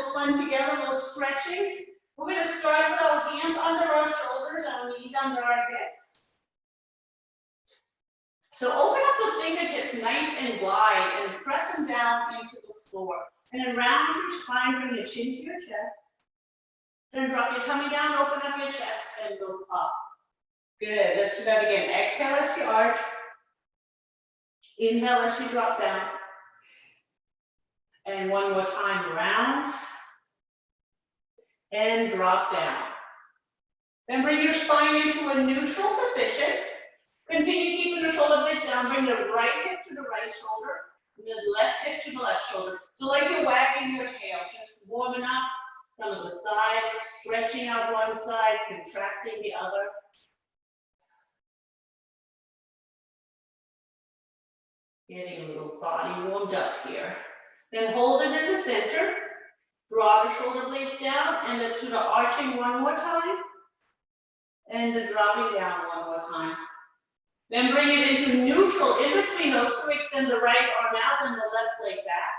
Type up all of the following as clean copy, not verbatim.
little fun together, a little stretching. We're going to start with our hands under our shoulders and our knees under our hips. So open up the fingertips nice and wide and press them down into the floor. And then round your spine, bring your chin to your chest. Then drop your tummy down, open up your chest, and go up. Good, let's do that again. Exhale as you arch. Inhale as you drop down. And one more time, round. And drop down. Then bring your spine into a neutral position. Continue keeping the shoulder blades down. Bring the right hip to the right shoulder, and the left hip to the left shoulder. So like you're wagging your tail, just warming up some of the sides, stretching out one side, contracting the other. Getting a little body warmed up here. Then hold it in the center. Draw the shoulder blades down, and let's do the arching one more time. And the dropping down one more time. Then bring it into neutral in between those two. Extend the right arm out and the left leg back.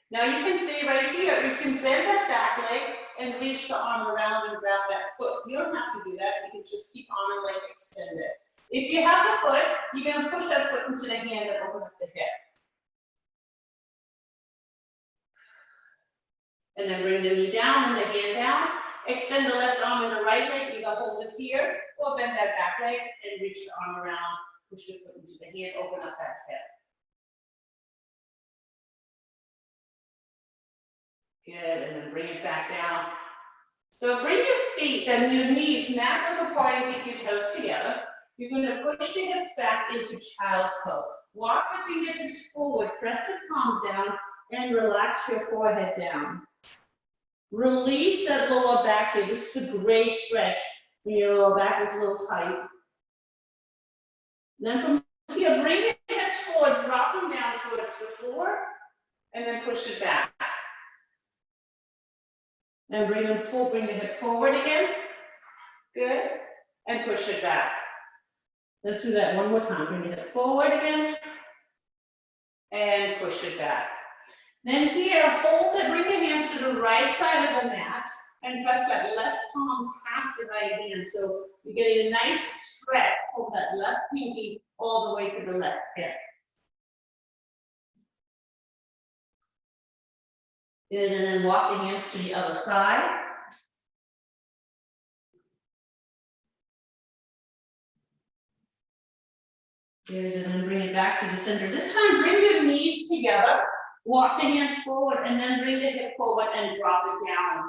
Now you can stay right here. You can bend that back leg and reach the arm around and grab that foot. You don't have to do that. You can just keep arm and leg extended. If you have the foot, you're going to push that foot into the hand and open up the hip. And then bring the knee down and the hand down. Extend the left arm and the right leg. Either hold it here or bend that back leg and reach the arm around. Push the foot into the hand, open up that hip. Good, and then bring it back down. So bring your feet and your knees mat width apart and keep your toes together. You're going to push the hips back into child's pose. Walk the fingertips forward, press the palms down, and relax your forehead down. Release that lower back here. This is a great stretch when your lower back is a little tight. And then from here, bring your hips forward, drop them down towards the floor, and then push it back. And bring them forward, bring the hip forward again. Good. And push it back. Let's do that one more time. Bring the hip forward again. And push it back. Then here, hold it, bring the hands to the right side of the mat and press that left palm past the right hand. So you're getting a nice stretch. Hold that left pinky all the way to the left hip. And then walk the hands to the other side. Good, and then bring it back to the center. This time, bring your knees together. Walk the hands forward and then bring the hip forward and drop it down.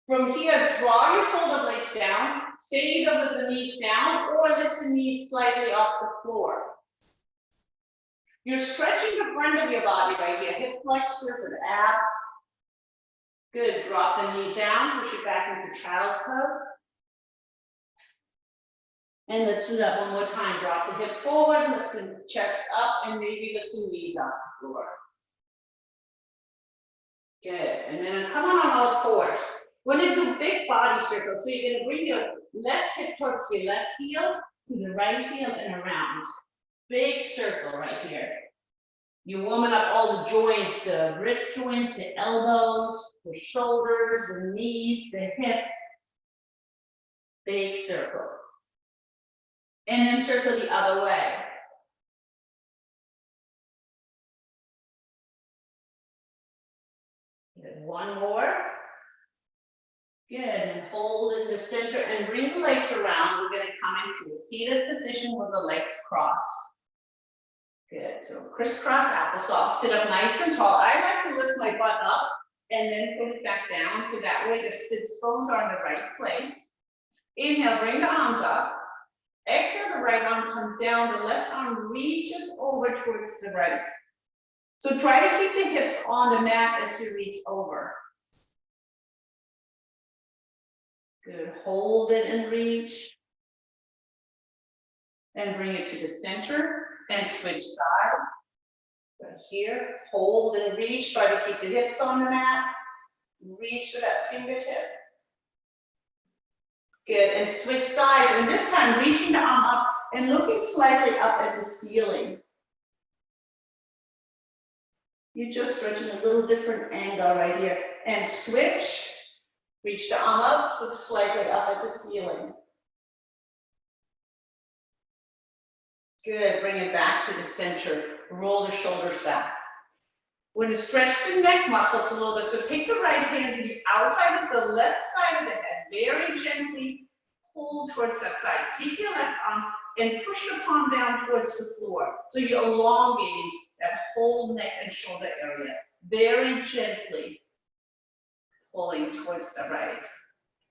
From here, draw your shoulder blades down. Stay either with the knees down or lift the knees slightly off the floor. You're stretching the front of your body right here, hip flexors and abs. Good, drop the knees down, push it back into child's pose. And let's do that one more time. Drop the hip forward, lift the chest up, and maybe lift the knees off the floor. Good, and then come on all fours. We're going to do big body circles. So you're going to bring your left hip towards your left heel, to the right heel, and around. Big circle right here. You're warming up all the joints, the wrist joints, the elbows, the shoulders, the knees, the hips. Big circle. And then circle the other way. Good. One more. Good, and hold in the center and bring the legs around. We're going to come into a seated position with the legs crossed. Good, so crisscross applesauce. Sit up nice and tall. I like to lift my butt up and then put it back down so that way the sits bones are in the right place. Inhale, bring the arms up. Exhale, the right arm comes down. The left arm reaches over towards the right. So try to keep the hips on the mat as you reach over. Good, hold it and reach. And bring it to the center and switch side. Right here, hold and reach. Try to keep the hips on the mat. Reach to that fingertip. Good, and switch sides. And this time, reaching the arm up and looking slightly up at the ceiling. You're just stretching a little different angle right here. And switch. Reach the arm up, look slightly up at the ceiling. Good, bring it back to the center. Roll the shoulders back. We're going to stretch the neck muscles a little bit. So take the right hand to the outside of the left side of the head. Very gently pull towards that side. Take your left arm and push the palm down towards the floor. So you're elongating that whole neck and shoulder area. Very gently pulling towards the right.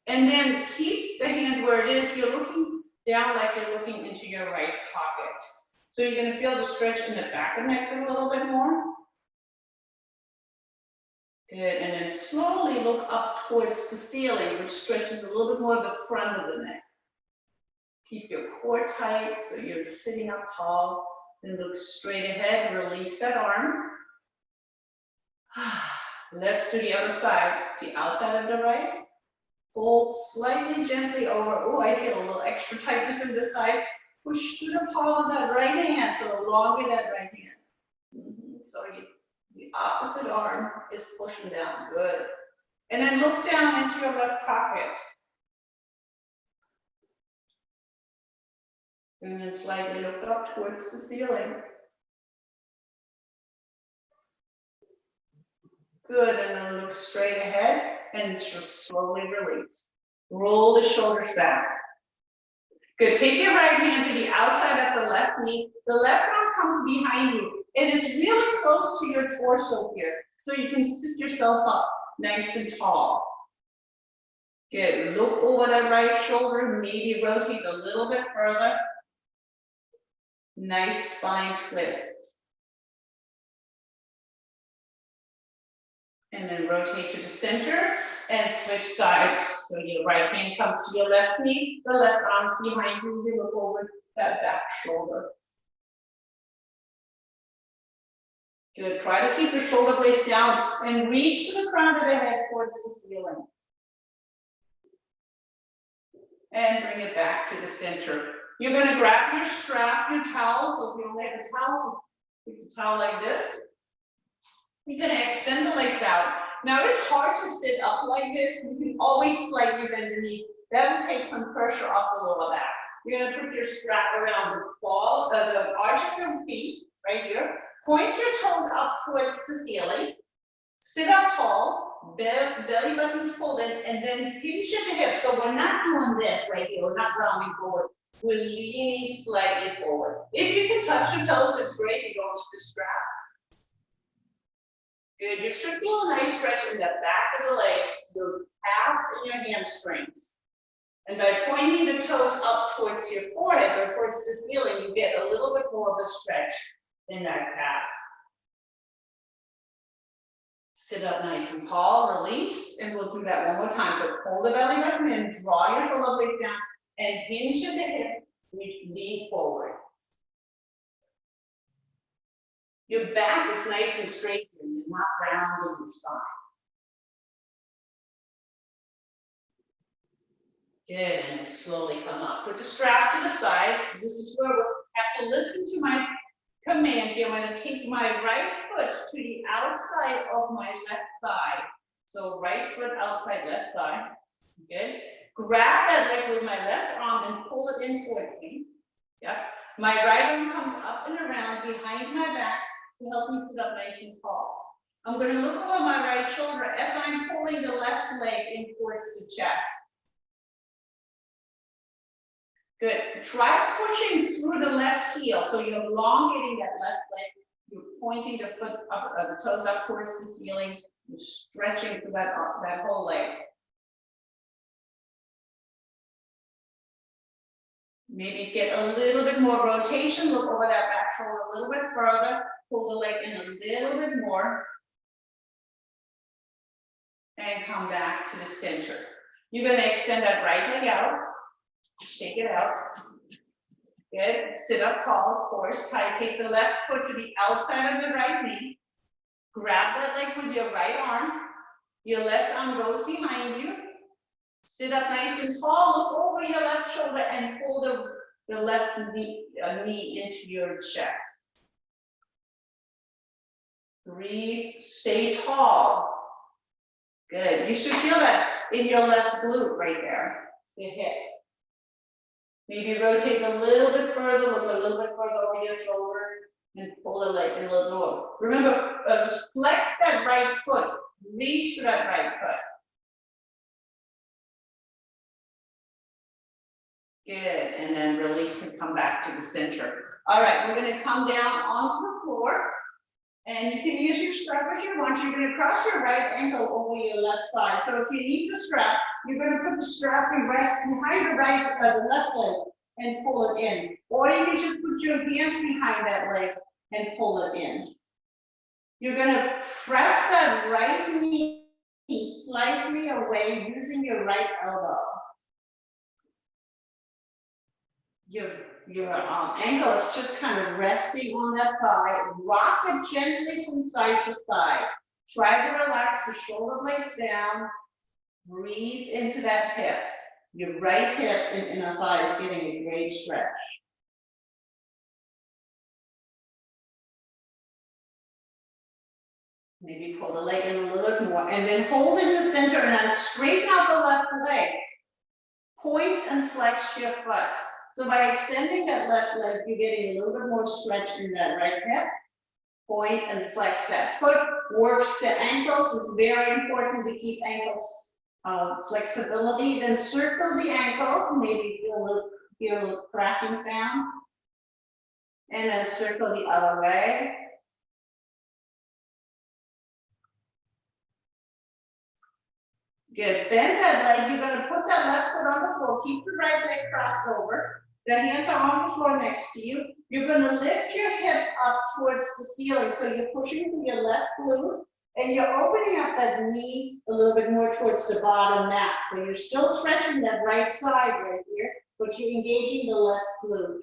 And then keep the hand where it is. You're looking down like you're looking into your right pocket. So you're going to feel the stretch in the back of the neck a little bit more. Good, and then slowly look up towards the ceiling, which stretches a little bit more of the front of the neck. Keep your core tight so you're sitting up tall. Then look straight ahead, release that arm. Let's do the other side, the outside of the right. Pull slightly gently over. Oh, I feel a little extra tightness in this side. Push through the palm of that right hand, so elongate that right hand. So the opposite arm is pushing down, good. And then look down into your left pocket. And then slightly look up towards the ceiling. Good, and then look straight ahead and just slowly release. Roll the shoulders back. Good, take your right hand to the outside of the left knee. The left arm comes behind you, and it's really close to your torso here, so you can sit yourself up nice and tall. Good, look over that right shoulder, maybe rotate a little bit further. Nice spine twist. And then rotate to the center and switch sides. So your right hand comes to your left knee, the left arm's behind you, you look over that back shoulder. Good, try to keep the shoulder blades down and reach to the crown of the head towards the ceiling. And bring it back to the center. You're gonna grab your strap, your towel, so if you only have a towel, keep the towel like this. You're gonna extend the legs out. Now it's hard to sit up like this. You can always slightly bend the knees. That will take some pressure off the lower back. You're gonna put your strap around the arch of your feet, right here. Point your toes up towards the ceiling. Sit up tall, belly buttons pulled in, and then hinge at the hips. So we're not doing this right here. We're not rounding forward. We're leaning slightly forward. If you can touch your toes, it's great. You don't need to strap. Good, you should feel a nice stretch in the back of the legs, your calves and your hamstrings. And by pointing the toes up towards your forehead or towards the ceiling, you get a little bit more of a stretch in that calf. Sit up nice and tall, release, and we'll do that one more time. So pull the belly button in, draw your shoulder blades down, and hinge at the hip, lean forward. Your back is nice and straight here, you're not rounding the spine. Good, and slowly come up. Put the strap to the side. This is where we have to listen to my command here. I'm going to take my right foot to the outside of my left thigh. So right foot outside left thigh. Good. Grab that leg with my left arm and pull it in towards me. Yep. My right arm comes up and around behind my back to help me sit up nice and tall. I'm going to look over my right shoulder as I'm pulling the left leg in towards the chest. Good. Try pushing through the left heel. So you're elongating that left leg. You're pointing the foot up, the toes up towards the ceiling. You're stretching through that whole leg. Maybe get a little bit more rotation. Look over that back shoulder a little bit further. Pull the leg in a little bit more. And come back to the center. You're going to extend that right leg out. Shake it out. Good. Sit up tall, of course. Try to take the left foot to the outside of the right knee. Grab that leg with your right arm. Your left arm goes behind you. Sit up nice and tall. Look over your left shoulder and pull the left knee into your chest. Breathe, stay tall. Good, you should feel that in your left glute right there, the hip. Maybe rotate a little bit further, look a little bit further over your shoulder, and pull the leg a little more. Remember, just flex that right foot, reach to that right foot. Good, and then release and come back to the center. All right, we're gonna come down onto the floor, and you can use your strap if you want. You're gonna cross your right ankle over your left thigh. So if you need the strap, you're gonna put the strap behind the left leg and pull it in. Or you can just put your hands behind that leg and pull it in. You're gonna press that right knee slightly away using your right elbow. Your ankle is just kind of resting on that thigh. Rock it gently from side to side. Try to relax the shoulder blades down. Breathe into that hip. Your right hip and inner thigh is getting a great stretch. Maybe pull the leg in a little bit more, and then hold in the center and then straighten out the left leg. Point and flex your foot. So by extending that left leg, you're getting a little bit more stretch in that right hip. Point and flex that foot. Works the ankles. It's very important to keep ankles flexibility. Then circle the ankle. Maybe hear a little cracking sounds. And then circle the other way. Good. Bend that leg. You're going to put that left foot on the floor. Keep the right leg crossed over. The hands are on the floor next to you. You're going to lift your hip up towards the ceiling. So you're pushing through your left glute and you're opening up that knee a little bit more towards the bottom mat. So you're still stretching that right side right here, but you're engaging the left glute.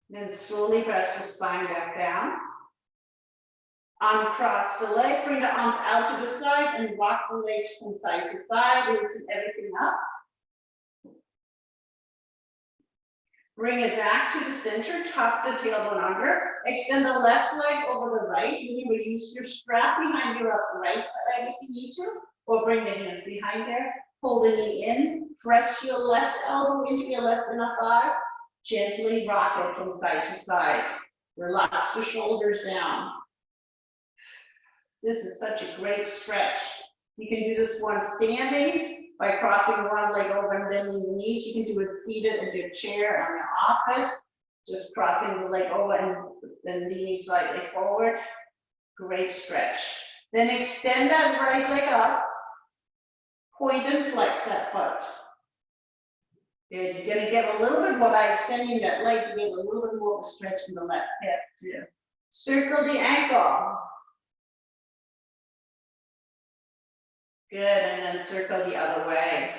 Then slowly press the spine back down. Uncross the leg, bring the arms out to the side and rock the legs from side to side, loosen everything up. Bring it back to the center, tuck the tailbone under, extend the left leg over the right. You can use your strap behind your right leg if you need to, or bring the hands behind there. Pull the knee in, press your left elbow into your left inner thigh, gently rock it from side to side. Relax the shoulders down. This is such a great stretch. You can do this one standing by crossing one leg over and bending the knees. You can do it seated in your chair or in your office, just crossing the leg over and then leaning slightly forward. Great stretch. Then extend that right leg up, point and flex that foot. Good. You're going to get a little bit more by extending that leg. You get a little bit more of a stretch in the left hip too. Circle the ankle. Good, and then circle the other way.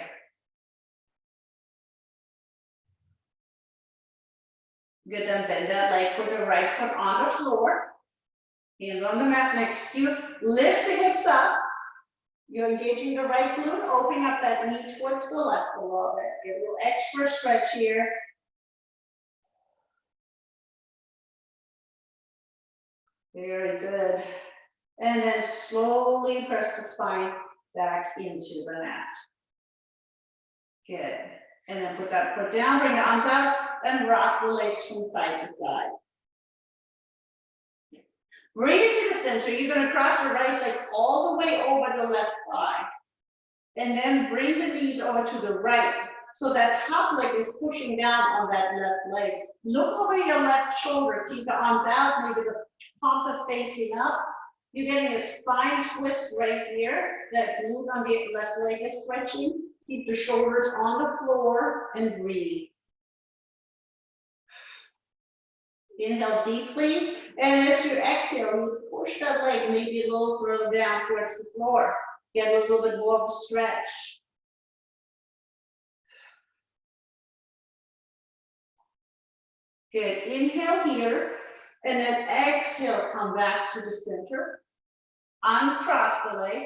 Good, then bend that leg, put the right foot on the floor. Hands on the mat next to you. Lift the hips up. You're engaging the right glute, opening up that knee towards the left a little bit. Get a little extra stretch here. Very good. And then slowly press the spine back into the mat. Good. And then put that foot down, bring the arms out, and rock the legs from side to side. Bring it to the center. You're going to cross the right leg all the way over the left thigh. And then bring the knees over to the right. So that top leg is pushing down on that left leg. Look over your left shoulder. Keep the arms out. Maybe the palms are facing up. You're getting a spine twist right here. That glute on the left leg is stretching. Keep the shoulders on the floor and breathe. Inhale deeply, and as you exhale, you push that leg maybe a little further down towards the floor. Get a little bit more of a stretch. Good. Inhale here, and then exhale, come back to the center. Uncross the leg,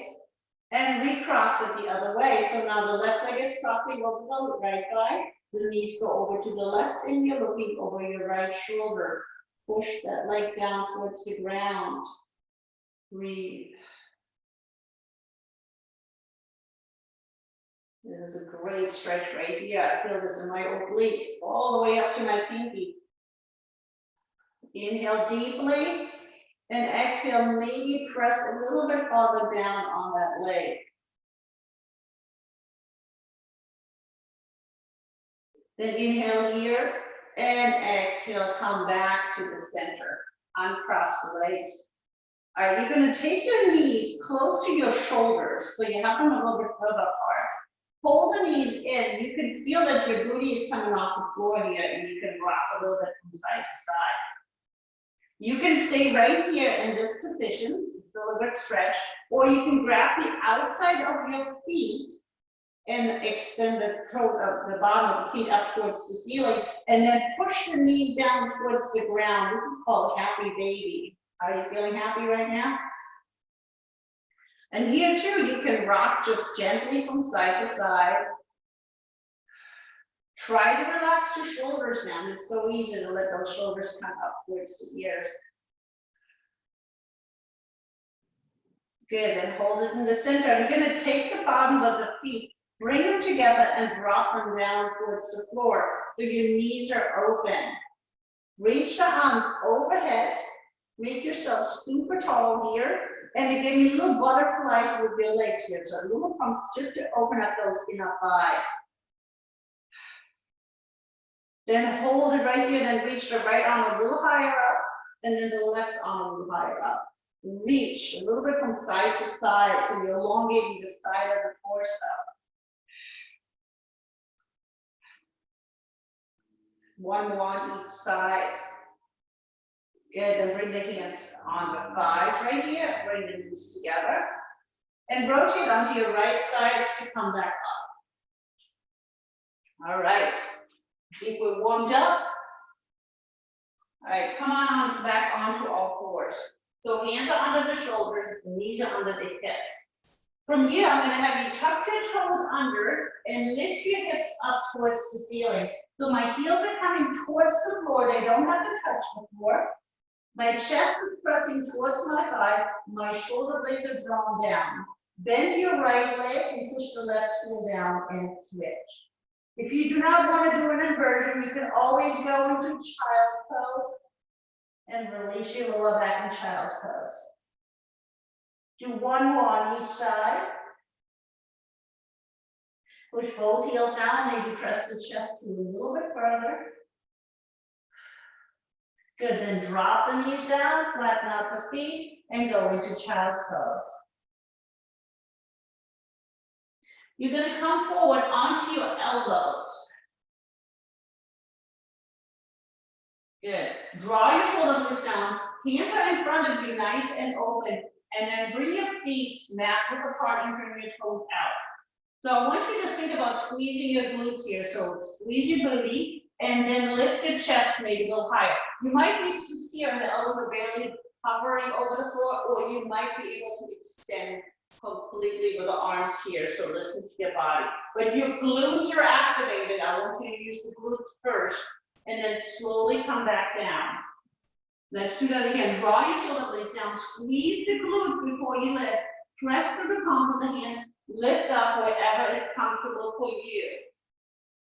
and recross it the other way. So now the left leg is crossing over the right thigh. the knees go over to the left and you're looking over your right shoulder. Push that leg down towards the ground. Breathe. This is a great stretch right here. I feel this in my obliques all the way up to my pinky. Inhale deeply and exhale, maybe press a little bit farther down on that leg. Then inhale here and exhale, come back to the center. Uncross the legs. All right, you're going to take your knees close to your shoulders, so you have them a little bit further apart. Hold the knees in. You can feel that your booty is coming off the floor here, and you can rock a little bit from side to side. You can stay right here in this position, it's still a good stretch, or you can grab the outside of your feet and extend the toe of the bottom of the feet up towards the ceiling, and then push the knees down towards the ground. This is called happy baby. Are you feeling happy right now? And here too, you can rock just gently from side to side. Try to relax your shoulders now. It's so easy to let those shoulders come up towards the ears. Good, then hold it in the center. You're going to take the bottoms of the feet, bring them together and drop them down towards the floor. So your knees are open. Reach the arms overhead. Make yourself super tall here. And you give me little butterflies with your legs here. So little pumps just to open up those inner thighs. Then hold it right here, then reach the right arm a little higher up, and then the left arm a little higher up. Reach a little bit from side to side, so you're elongating the side of the torso. One more on each side. Good, then bring the hands on the thighs right here, bring the knees together, and rotate onto your right side to come back up. All right. If we're warmed up, all right, come on back onto all fours. So hands are under the shoulders, knees are under the hips. From here, I'm going to have you tuck your toes under and lift your hips up towards the ceiling. So my heels are coming towards the floor. They don't have to touch the floor. My chest is pressing towards my thighs. My shoulder blades are drawn down. Bend your right leg and push the left heel down and switch. If you do not want to do an inversion, you can always go into child's pose and release your lower back in child's pose. Do one more on each side. Push both heels down, maybe press the chest a little bit further. Good, then drop the knees down, flatten out the feet, and go into child's pose. You're going to come forward onto your elbows. Good. Draw your shoulder blades down. Hands are in front of you, nice and open. And then bring your feet mat width apart and bring your toes out. So I want you to think about squeezing your glutes here. So squeeze your booty and then lift your chest, maybe go higher. You might be here and the elbows are barely hovering over the floor, or you might be able to extend completely with the arms here, so listen to your body. But if your glutes are activated, I want you to use the glutes first, and then slowly come back down. Let's do that again. Draw your shoulder blades down, squeeze the glutes before you lift, press through the palms of the hands, lift up wherever is comfortable for you.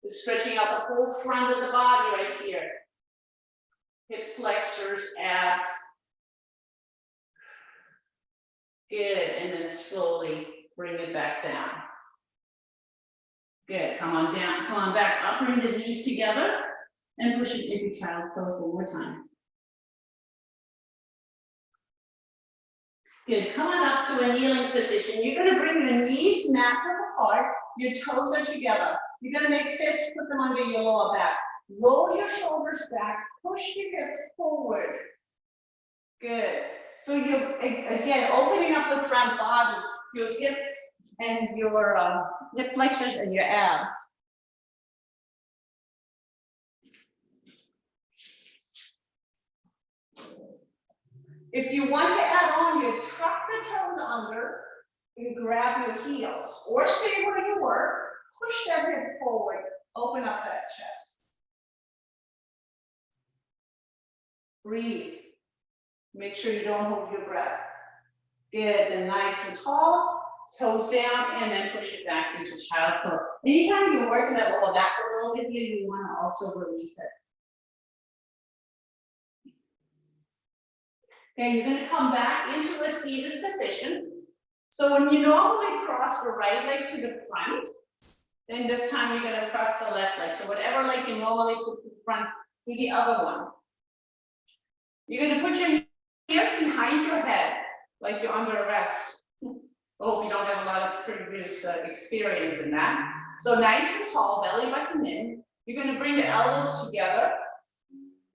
It's stretching out the whole front of the body right here. Hip flexors, abs. Good, and then slowly bring it back down. Good, come on down, come on back up, bring the knees together, and push it into child's pose one more time. Good, come on up to a kneeling position. You're gonna bring the knees mat width apart, your toes are together. You're gonna make fists, put them under your lower back. Roll your shoulders back, push your hips forward. Good. So you're, again, opening up the front body, your hips and your hip flexors and your abs. If you want to add on, you tuck the toes under and grab your heels, or stay where you were, push that hip forward, Open up that chest. Breathe. Make sure you don't hold your breath. Good, and nice and tall. Toes down, and then push it back into child's pose. Anytime you're working that lower back a little bit here, you want to also release it. Okay, you're going to come back into a seated position. So when you normally cross the right leg to the front, then this time you're going to cross the left leg. So whatever leg you normally put to the front, do the other one. You're going to put your hands behind your head, like you're under arrest. I hope you don't have a lot of previous experience in that. So nice and tall, belly button in. You're going to bring the elbows together,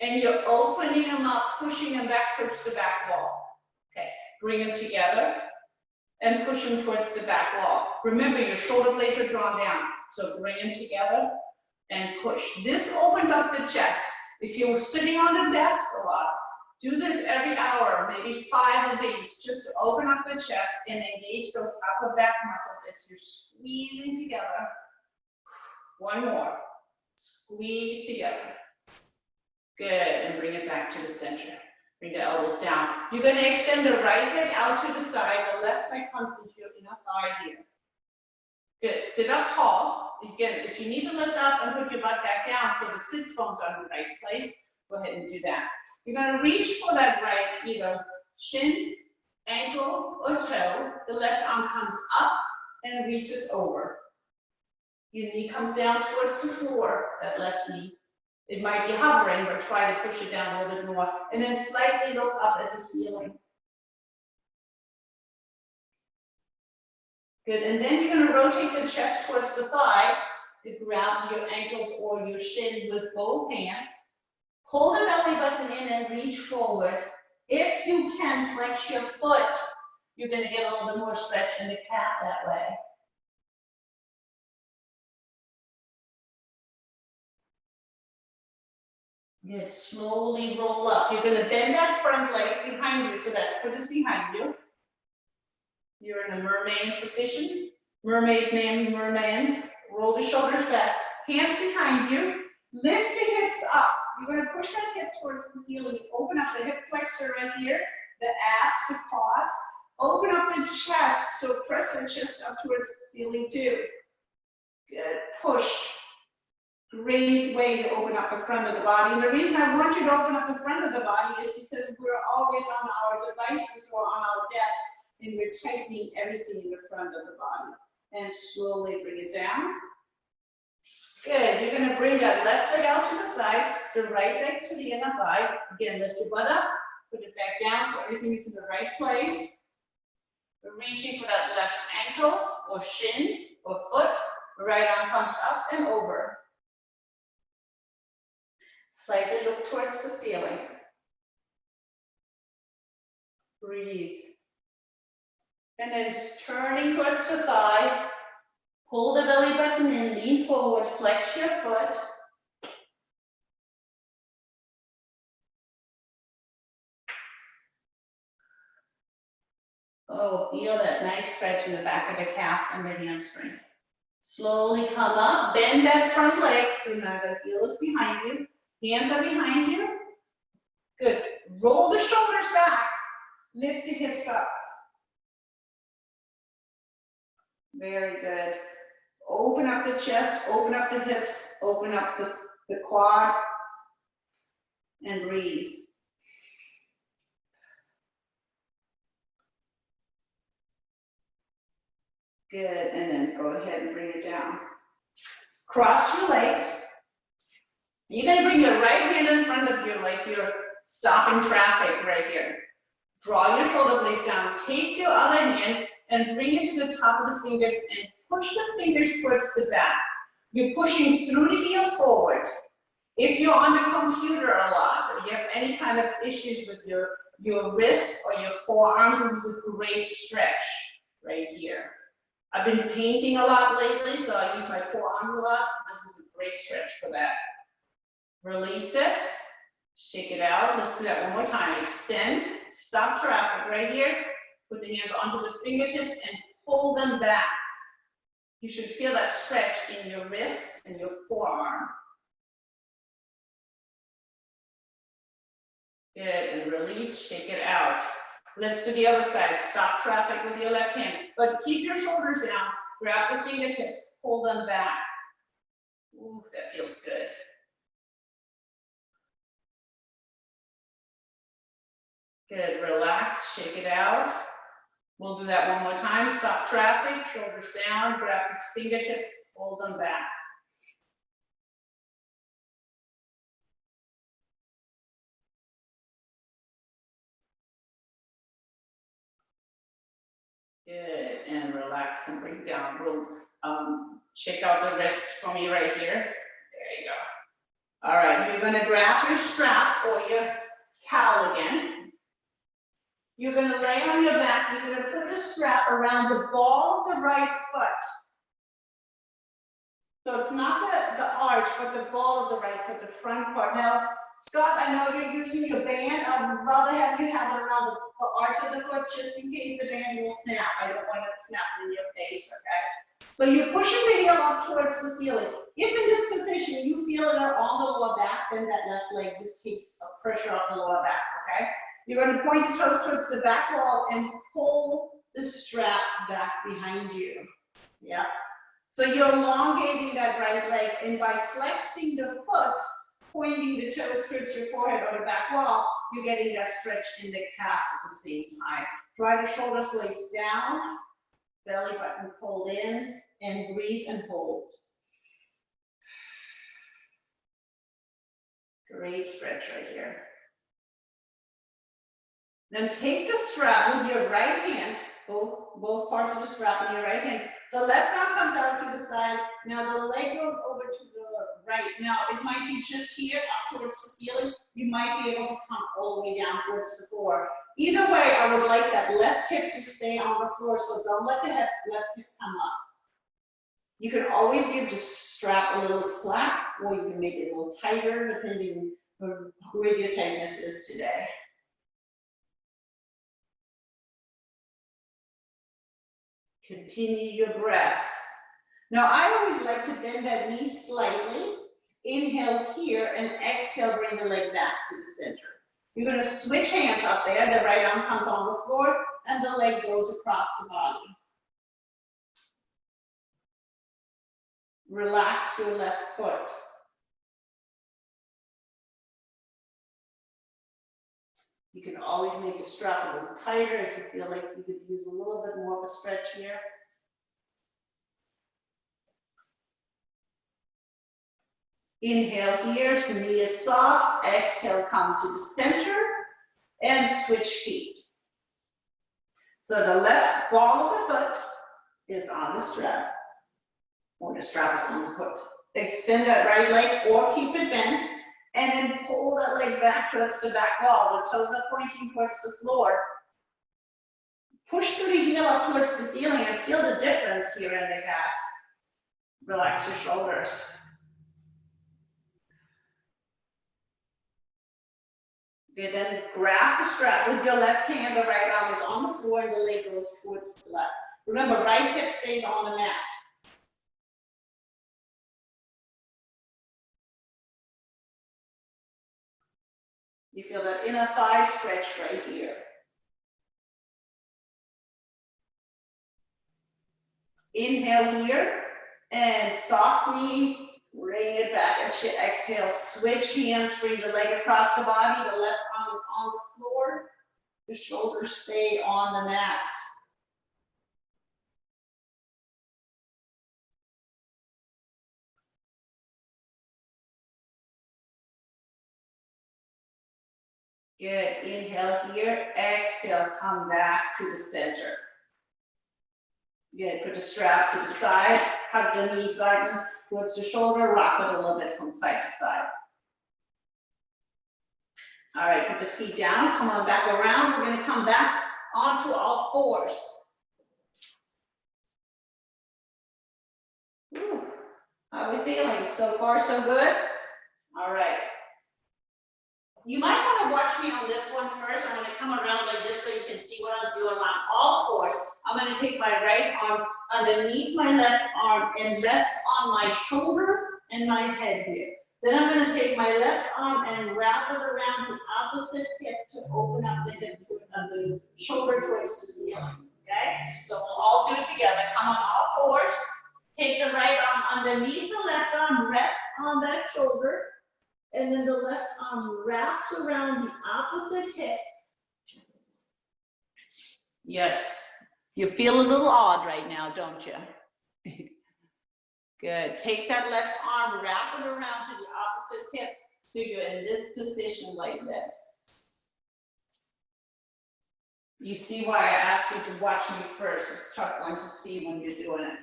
and you're opening them up, pushing them back towards the back wall. Okay, bring them together and push them towards the back wall. Remember, your shoulder blades are drawn down, so bring them together and push. This opens up the chest. If you're sitting on the desk a lot, do this every hour, maybe 5 of these, just to open up the chest and engage those upper back muscles as you're squeezing together. One more. Squeeze together. Good, and bring it back to the center. Bring the elbows down. You're going to extend the right leg out to the side. The left leg comes into your inner thigh here. Good. Sit up tall. Again, if you need to lift up and put your butt back down so the sits bones are in the right place, go ahead and do that. You're going to reach for that right, either shin, ankle, or toe. The left arm comes up and reaches over. Your knee comes down towards the floor, that left knee. It might be hovering, but try to push it down a little bit more. And then slightly look up at the ceiling. Good, and then you're going to rotate the chest towards the thigh to grab your ankles or your shin with both hands. Pull the belly button in and reach forward. If you can, flex your foot. You're going to get a little bit more stretch in the calf that way. Good, slowly roll up. You're going to bend that front leg behind you so that foot is behind you. You're in a mermaid position. Mermaid, man, merman. Roll the shoulders back. Hands behind you. Lift the hips up. You're going to push that hip towards the ceiling. Open up the hip flexor right here. The abs, the quads. Open up the chest. So press the chest up towards the ceiling too. Good. Push. Great way to open up the front of the body. And the reason I want you to open up the front of the body is because we're always on our devices or on our desk, and we're tightening everything in the front of the body. And slowly bring it down. Good. You're going to bring that left leg out to the side, the right leg to the inner thigh. Again, lift your butt up, put it back down so everything is in the right place. We're reaching for that left ankle or shin or foot. The right arm comes up and over. Slightly look towards the ceiling. Breathe. And then turning towards the thigh. Pull the belly button in, lean forward, flex your foot. Oh, feel that nice stretch in the back of the calves and the hamstring. Slowly come up, bend that front leg so now the heel is behind you. Hands are behind you. Good. Roll the shoulders back. Lift the hips up. Very good. Open up the chest, open up the hips, open up the quad, and breathe. Good, and then go ahead and bring it down. Cross your legs. You're going to bring your right hand in front of you like you're stopping traffic right here. Draw your shoulder blades down. Take your other hand and bring it to the top of the fingers and push the fingers towards the back. You're pushing through the heel forward. If you're on the computer a lot, or you have any kind of issues with your wrists or your forearms, this is a great stretch right here. I've been painting a lot lately, so I use my forearms a lot, so this is a great stretch for that. Release it, shake it out. Let's do that one more time. Extend, stop traffic right here. Put the hands onto the fingertips and pull them back. You should feel that stretch in your wrist and your forearm. Good, and release, shake it out. Let's do the other side. Stop traffic with your left hand, but keep your shoulders down. Grab the fingertips, pull them back. Ooh, that feels good. Good, relax, shake it out. We'll do that one more time. Stop traffic, shoulders down, grab the fingertips, pull them back. Good, and relax and bring down. We'll shake out the wrists for me right here. There you go. All right, you're gonna grab your strap or your towel again. You're gonna lay on your back. You're gonna put the strap around the ball of the right foot. So it's not the arch, but the ball of the right foot, the front part. Now, Scott, I know you're using your band. I'd rather have you have it around the arch of the foot just in case the band will snap. I don't want it snapping in your face, okay? So you're pushing the heel up towards the ceiling. If in this position you feel it on the lower back, then that left leg just takes pressure off the lower back, okay? You're going to point your toes towards the back wall and pull the strap back behind you. Yeah. So you're elongating that right leg, and by flexing the foot, pointing the toes towards your forehead or the back wall, you're getting that stretch in the calf at the same time. Drive your shoulders blades down, belly button pulled in, and breathe and hold. Great stretch right here. Then take the strap with your right hand, both parts of the strap in your right hand. The left arm comes out to the side. Now the leg goes over to the right. Now it might be just here up towards the ceiling. You might be able to come all the way down towards the floor. Either way, I would like that left hip to stay on the floor, so don't let the left hip come up. You can always give the strap a little slack, or you can make it a little tighter, depending on where your tightness is today. Continue your breath. Now, I always like to bend that knee slightly. Inhale here and exhale, bring the leg back to the center. You're going to switch hands up there. The right arm comes on the floor and the leg goes across the body. Relax your left foot. You can always make the strap a little tighter if you feel like you could use a little bit more of a stretch here. Inhale here, so knee is soft. Exhale, come to the center and switch feet. So the left ball of the foot is on the strap, or the strap is on the foot. Extend that right leg or keep it bent, and then pull that leg back towards the back wall. The toes are pointing towards the floor. Push through the heel up towards the ceiling and feel the difference here in the calf. Relax your shoulders. Good, then grab the strap with your left hand. The right arm is on the floor and the leg goes towards the left. Remember, right hip stays on the mat. You feel that inner thigh stretch right here. Inhale here and softly bring it back as you exhale. Switch hands, bring the leg across the body. The left arm is on the floor. The shoulders stay on the mat. Good. Inhale here. Exhale. Come back to the center. Good. Put the strap to the side. Hug the knees starting towards the shoulder. Rock it a little bit from side to side. All right. Put the feet down. Come on back around. We're going to come back onto all fours. Whew. How are we feeling? So far, so good? All right. You might want to watch me on this one first. I'm going to come around like this so you can see what I'm doing on all fours. I'm going going to take my right arm underneath my left arm and rest on my shoulders and my head here. Then I'm going to take my left arm and wrap it around the opposite hip to open up the hip, the shoulder towards the ceiling. Okay? So we'll all do it together. Come on all fours. Take the right arm underneath the left arm, rest on that shoulder, and then the left arm wraps around the opposite hip. Yes. You feel a little odd right now, don't you? Good. Take that left arm, wrap it around to the opposite hip. So you're in this position like this. You see why I asked you to watch me first. It's tough one to see when you're doing it.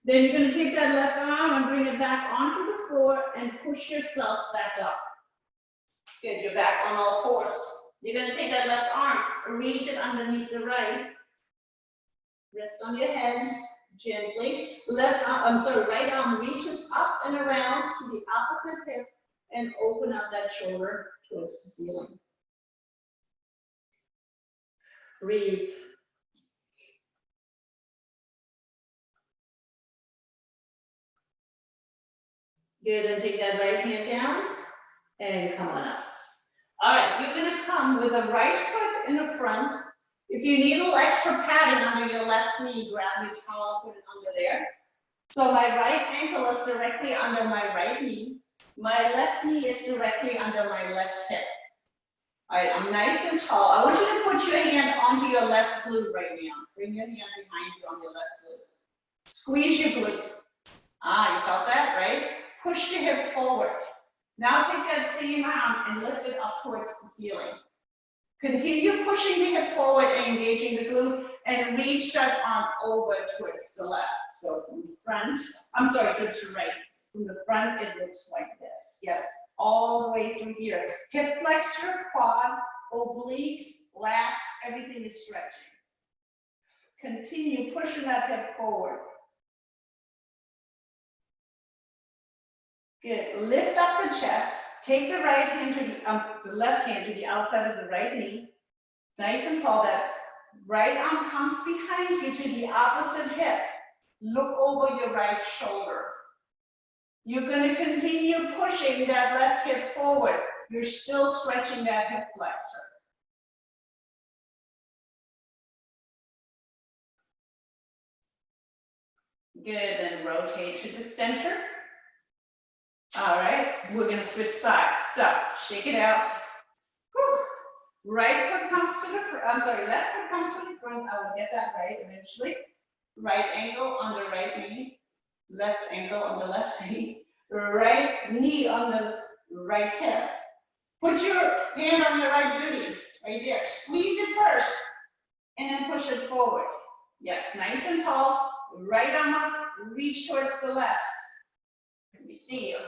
Then you're going to take that left arm and bring it back onto the floor and push yourself back up. Good. You're back on all fours. You're going to take that left arm, reach it underneath the right. Rest on your head. Gently, right arm reaches up and around to the opposite hip and open up that shoulder towards the ceiling. Breathe. Good, and take that right hand down and come on up. All right, you're gonna come with the right foot in the front. If you need a little extra padding under your left knee, grab your towel, put it under there. So my right ankle is directly under my right knee. My left knee is directly under my left hip. All right, I'm nice and tall. I want you to put your hand onto your left glute right now. Bring your hand behind you on your left glute. Squeeze your glute. Ah, you felt that, right? Push the hip forward. Now take that same arm and lift it up towards the ceiling. Continue pushing the hip forward and engaging the glute and reach that arm over towards the left. So from the front, towards the right. From the front, it looks like this. Yes, all the way through here. Hip flexor, quad, obliques, lats, everything is stretching. Continue pushing that hip forward. Good. Lift up the chest. Take the right hand to the left hand to the outside of the right knee. Nice and tall. That right arm comes behind you to the opposite hip. Look over your right shoulder. You're going to continue pushing that left hip forward. You're still stretching that hip flexor. Good. And rotate to the center. All right, we're going to switch sides. So, shake it out. Whew. Right foot comes to the front, left foot comes to the front. I will get that right eventually. Right ankle on the right knee. Left ankle on the left knee. Right knee on the right hip. Put your hand on your right booty, right there. Squeeze it first, and then push it forward. Yes, nice and tall. Right arm up, reach towards the left. Let me see you.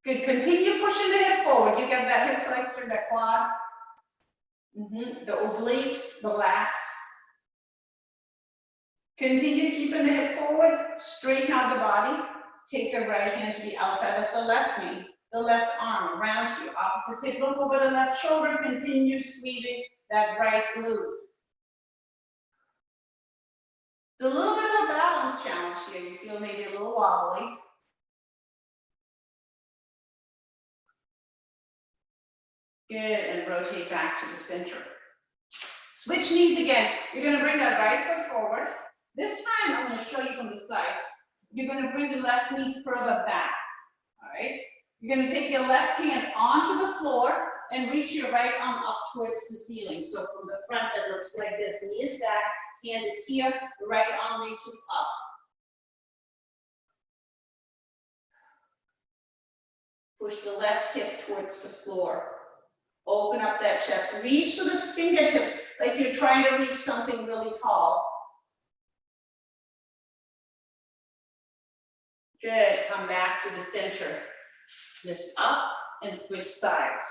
Good. Continue pushing the hip forward. You get that hip flexor, that quad, the obliques, the lats. Continue keeping the hip forward. Straighten out the body. Take the right hand to the outside of the left knee. The left arm around you. Opposite hip. Look over the left shoulder. Continue squeezing that right glute. It's a little bit of a balance challenge here. You feel maybe a little wobbly. Good, and rotate back to the center. Switch knees again. You're going to bring that right foot forward. This time, I'm going to show you from the side. You're going to bring the left knee further back. All right? You're going to take your left hand onto the floor and reach your right arm up towards the ceiling. So from the front, it looks like this. Knee is back, hand is here, the right arm reaches up. Push the left hip towards the floor. Open up that chest. Reach to the fingertips like you're trying to reach something really tall. Good. Come back to the center. Lift up and switch sides.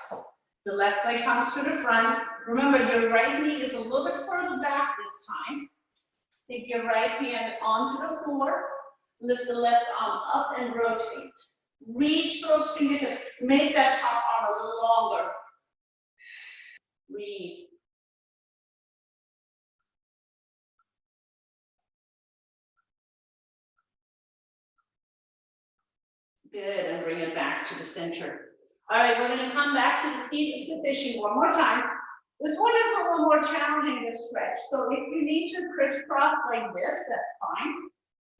The left leg comes to the front. Remember, your right knee is a little bit further back this time. Take your right hand onto the floor. Lift the left arm up and rotate. Reach those fingertips. Make that top arm a little longer. Breathe. Good, and bring it back to the center. All right, we're gonna come back to the seated position one more time. This one is a little more challenging to stretch. So if you need to crisscross like this, that's fine.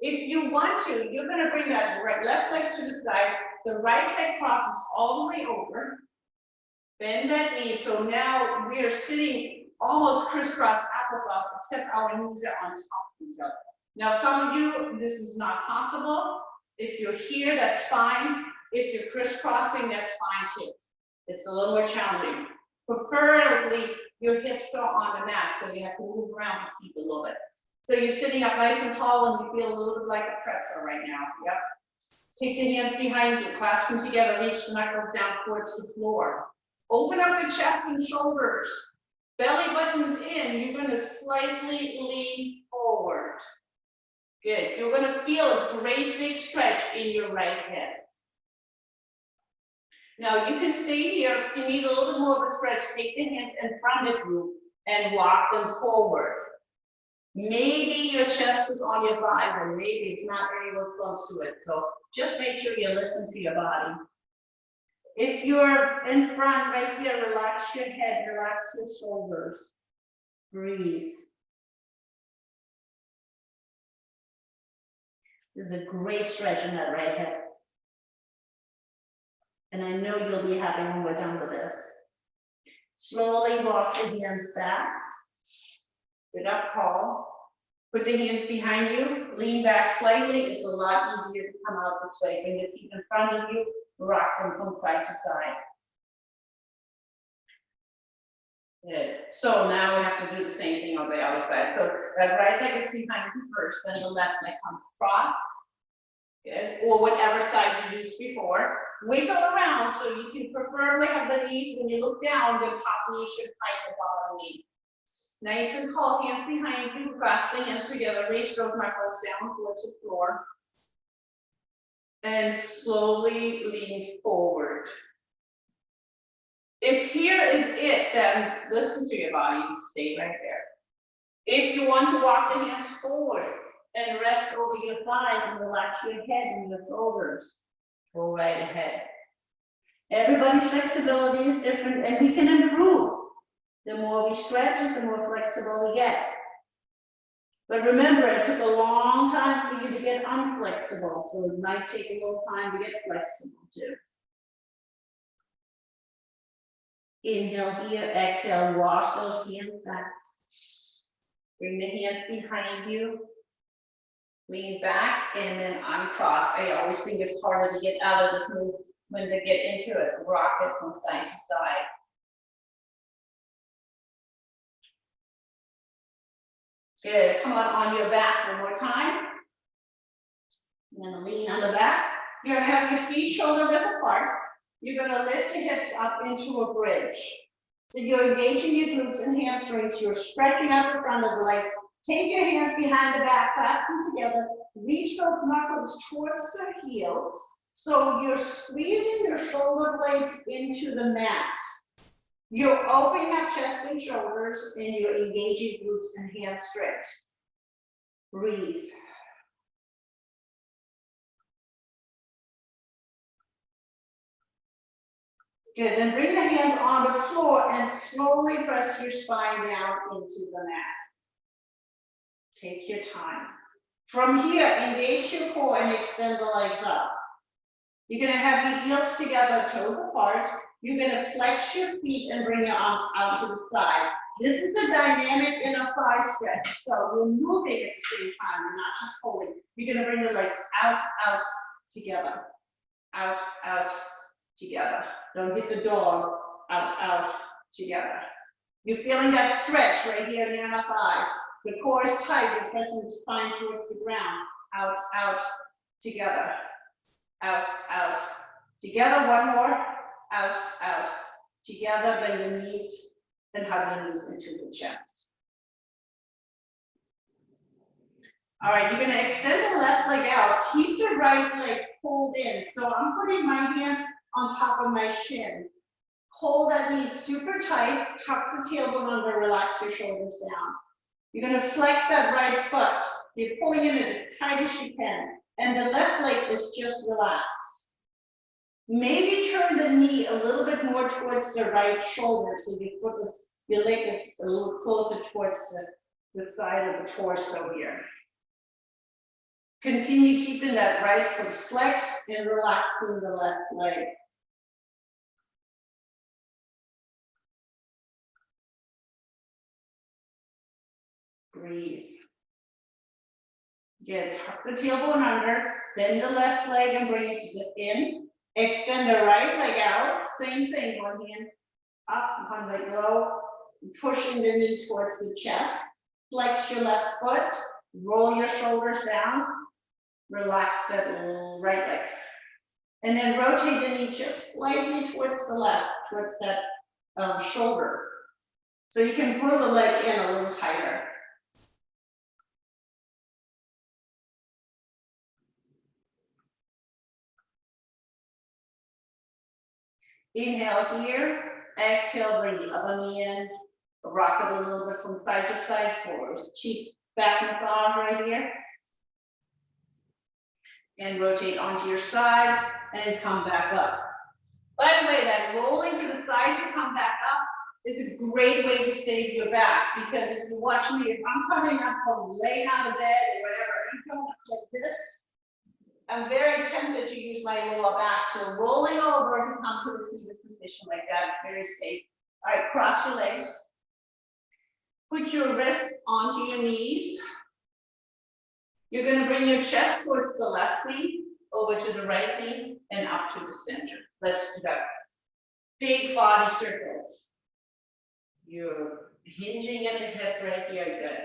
If you want to, you're gonna bring that left leg to the side. The right leg crosses all the way over. Bend that knee. So now we are sitting almost crisscross applesauce, except our knees are on top of each other. Now, some of you, this is not possible. If you're here, that's fine. If you're crisscrossing, that's fine too. It's a little more challenging. Preferably, your hips are on the mat, so you have to move around the feet a little bit. So you're sitting up nice and tall, and you feel a little bit like a pretzel right now. Yep. Take the hands behind you, clasp them together, reach the knuckles down towards the floor. Open up the chest and shoulders. Belly buttons in, you're going to slightly lean forward. Good. You're going to feel a great big stretch in your right hip. Now you can stay here. If you need a little bit more of a stretch, take the hands in front of you and walk them forward. Maybe your chest is on your thighs and maybe it's not anywhere close to it. So just make sure you listen to your body. If you're in front right here, relax your head, relax your shoulders. Breathe. There's a great stretch in that right hip. And I know you'll be happy when we're done with this. Slowly walk the hands back. Sit up tall. Put the hands behind you. Lean back slightly. It's a lot easier to come out this way. Bring your feet in front of you. Rock them from side to side. Good. So now we have to do the same thing on the other side. So that right leg is behind you first, then the left leg comes across. Good. Or whatever side you used before. Wiggle around so you can preferably have the knees, when you look down, the top knee should hide the bottom knee. Nice and tall, hands behind you, cross the hands together, reach those knuckles down towards the floor. And slowly lean forward. If here is it, then listen to your body, stay right there. If you want to walk the hands forward and rest over your thighs and relax your head and your shoulders, go right ahead. Everybody's flexibility is different and we can improve. The more we stretch, the more flexible we get. But remember, it took a long time for you to get unflexible, so it might take a little time to get flexible too. Inhale here, exhale, wash those hands back. Bring the hands behind you. Lean back and then uncross. I always think it's harder to get out of this move when to get into it. Rock it from side to side. Good. Come on your back one more time. You're going to lean on the back. You're going to have your feet shoulder width apart. You're going to lift the hips up into a bridge. So you're engaging your glutes and hamstrings. You're stretching out the front of the legs. Take your hands behind the back, clasp them together. Reach those knuckles towards the heels. So you're squeezing your shoulder blades into the mat. You're opening up chest and shoulders, and you're engaging glutes and hamstrings. Breathe. Good, then bring the hands on the floor and slowly press your spine down into the mat. Take your time. From here, engage your core and extend the legs up. You're going to have your heels together, toes apart. You're going to flex your feet and bring your arms out to the side. This is a dynamic inner thigh stretch. So we're moving at the same time. We're not just holding. You're going to bring the legs out, out, together. Out, out, together. Don't hit the dog. Out, out, together. You're feeling that stretch right here in your inner thighs. The core is tight. You're pressing the spine towards the ground. Out, out, together. Out, out, together. One more. Out, out, together. Bend the knees and hug the knees into the chest. All right, you're going to extend the left leg out. Keep the right leg pulled in. So I'm putting my hands on top of my shin. Hold that knee super tight. Tuck the tailbone under. Relax your shoulders down. You're going to flex that right foot. So you're pulling in it as tight as you can. And the left leg is just relaxed. Maybe turn the knee a little bit more towards the right shoulder, so your leg is a little closer towards the side of the torso here. Continue keeping that right foot flexed and relaxing the left leg. Breathe. Again, tuck the tailbone under, bend the left leg and bring it to the in. Extend the right leg out, same thing, one hand up, one leg low, pushing the knee towards the chest. Flex your left foot, roll your shoulders down, relax that right leg. And then rotate the knee just slightly towards the left, towards that shoulder. So you can pull the leg in a little tighter. Inhale here, exhale, bring the other knee in, rock it a little bit from side to side forward. Cheek back massage right here. And rotate onto your side and come back up. By the way, that rolling to the side to come back up is a great way to save your back, because if you watch me, if I'm coming up from laying out of bed or whatever, I'm coming up like this, I'm very tempted to use my lower back. So rolling over to come to a seated position like that is very safe. All right, cross your legs. Put your wrists onto your knees. You're going to bring your chest towards the left knee, over to the right knee, and up to the center. Let's do that. Big body circles. You're hinging at the hip right here. Good.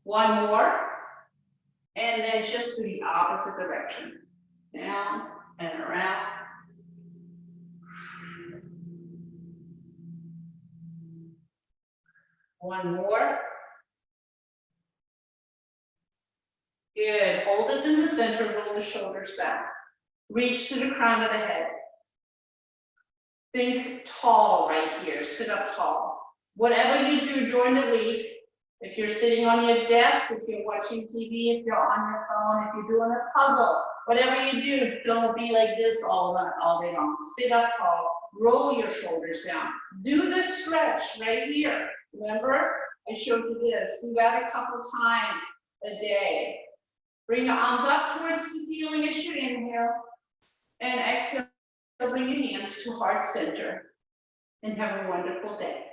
One more. And then just to the opposite direction. Down and around. One more. Good. Hold it in the center, roll the shoulders back. Reach to the crown of the head. Think tall right here. Sit up tall. Whatever you do during the week, if you're sitting on your desk, if you're watching TV, if you're on your phone, if you're doing a puzzle, whatever you do, don't be like this all day long. Sit up tall. Roll your shoulders down. Do the stretch right here. Remember, I showed you this. Do that a couple times a day. Bring the arms up towards the ceiling as you inhale. And exhale, bring your hands to heart center. And have a wonderful day.